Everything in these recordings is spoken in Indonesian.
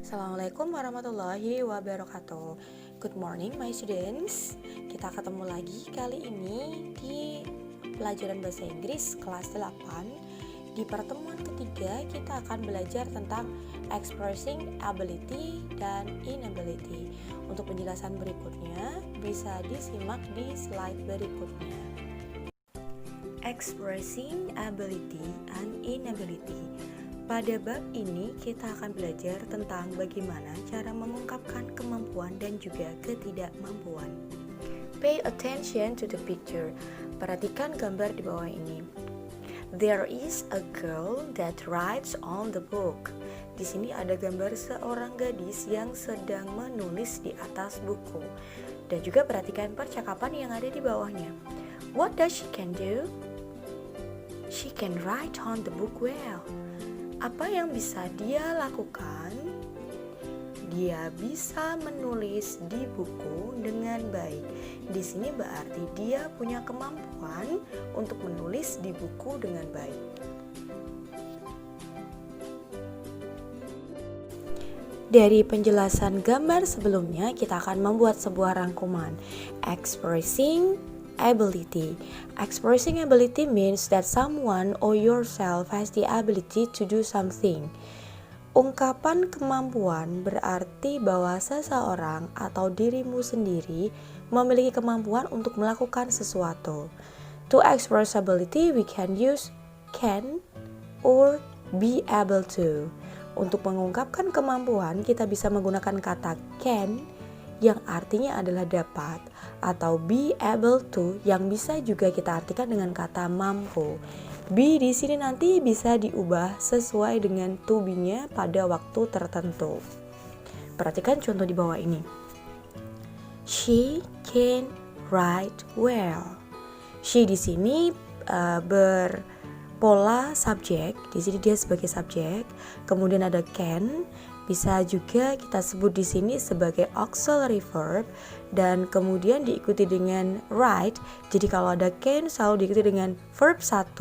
Assalamualaikum warahmatullahi wabarakatuh. Good morning my students. Kita ketemu lagi kali ini di pelajaran bahasa Inggris kelas 8. Di pertemuan ketiga kita akan belajar tentang expressing ability dan inability. Untuk penjelasan berikutnya bisa disimak di slide berikutnya. Expressing ability and inability. Pada bab ini kita akan belajar tentang bagaimana cara mengungkapkan kemampuan dan juga ketidakmampuan. Pay attention to the picture. Perhatikan gambar di bawah ini. There is a girl that writes on the book. Di sini ada gambar seorang gadis yang sedang menulis di atas buku. Dan juga perhatikan percakapan yang ada di bawahnya. What does she can do? She can write on the book well. Apa yang bisa dia lakukan? Dia bisa menulis di buku dengan baik. Di sini berarti dia punya kemampuan untuk menulis di buku dengan baik. Dari penjelasan gambar sebelumnya, kita akan membuat sebuah rangkuman. Expressing ability. Expressing ability means that someone or yourself has the ability to do something. Ungkapan kemampuan berarti bahwa seseorang atau dirimu sendiri memiliki kemampuan untuk melakukan sesuatu. To express ability, we can use can or be able to. Untuk mengungkapkan kemampuan, kita bisa menggunakan kata can yang artinya adalah dapat, atau be able to yang bisa juga kita artikan dengan kata mampu. Be di sini nanti bisa diubah sesuai dengan to be-nya pada waktu tertentu. Perhatikan contoh di bawah ini. She can write well. She di sini berpola subjek. Di sini dia sebagai subjek. Kemudian ada can. Bisa juga kita sebut di sini sebagai auxiliary verb dan kemudian diikuti dengan write. Jadi kalau ada can selalu diikuti dengan verb 1.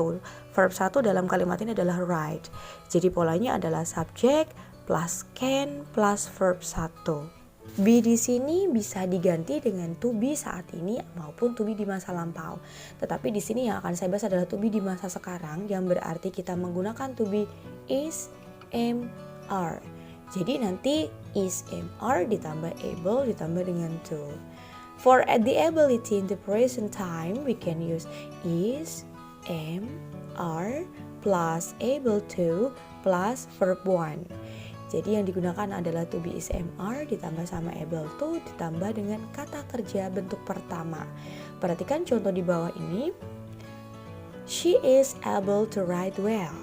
Verb 1 dalam kalimat ini adalah write. Jadi polanya adalah subjek plus can plus verb 1. Be di sini bisa diganti dengan to be saat ini maupun to be di masa lampau. Tetapi di sini yang akan saya bahas adalah to be di masa sekarang yang berarti kita menggunakan to be is, am, are. Jadi nanti is, am, are ditambah able ditambah dengan to. For the ability in the present time, we can use is, am, are plus able to plus verb 1. Jadi yang digunakan adalah to be, is, am, are ditambah sama able to ditambah dengan kata kerja bentuk pertama. Perhatikan contoh di bawah ini. She is able to write well.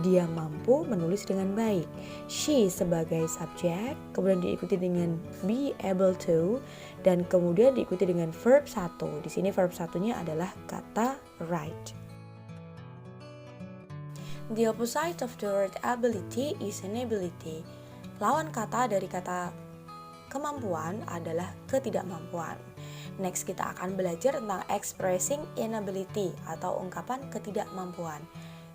Dia mampu menulis dengan baik. She sebagai subjek, kemudian diikuti dengan be able to, dan kemudian diikuti dengan verb 1. Di sini verb 1-nya adalah kata write. The opposite of the word ability is inability. Lawan kata dari kata kemampuan adalah ketidakmampuan. Next kita akan belajar tentang expressing inability atau ungkapan ketidakmampuan.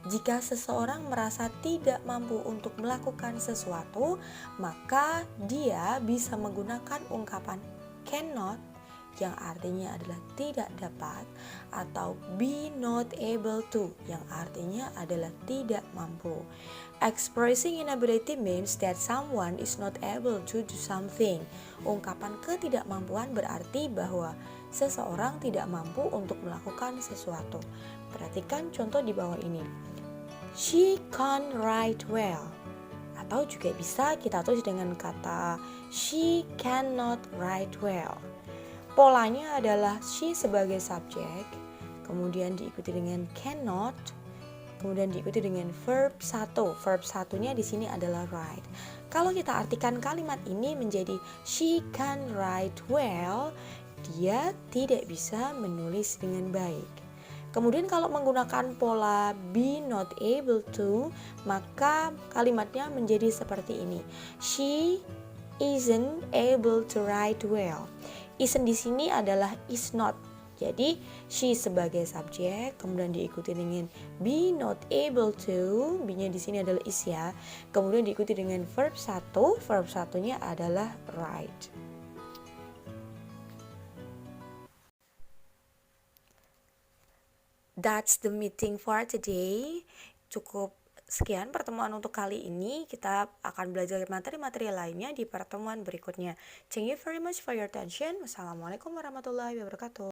Jika seseorang merasa tidak mampu untuk melakukan sesuatu, maka dia bisa menggunakan ungkapan cannot yang artinya adalah tidak dapat, atau be not able to yang artinya adalah tidak mampu. Expressing inability means that someone is not able to do something. Ungkapan ketidakmampuan berarti bahwa seseorang tidak mampu untuk melakukan sesuatu. Perhatikan contoh di bawah ini. She can't write well. Atau juga bisa kita tulis dengan kata she cannot write well. Polanya adalah she sebagai subjek, kemudian diikuti dengan cannot, kemudian diikuti dengan verb 1. Verb 1-nya di sini adalah write. Kalau kita artikan kalimat ini menjadi she can write well, dia tidak bisa menulis dengan baik. Kemudian kalau menggunakan pola be not able to, maka kalimatnya menjadi seperti ini. She isn't able to write well. Isn't di sini adalah is not. Jadi she sebagai subjek, kemudian diikuti dengan be not able to, be-nya di sini adalah is ya. Kemudian diikuti dengan verb 1, verb satunya adalah write. That's the meeting for today. Cukup sekian pertemuan untuk kali ini. Kita akan belajar materi-materi lainnya di pertemuan berikutnya. Thank you very much for your attention. Wassalamualaikum warahmatullahi wabarakatuh.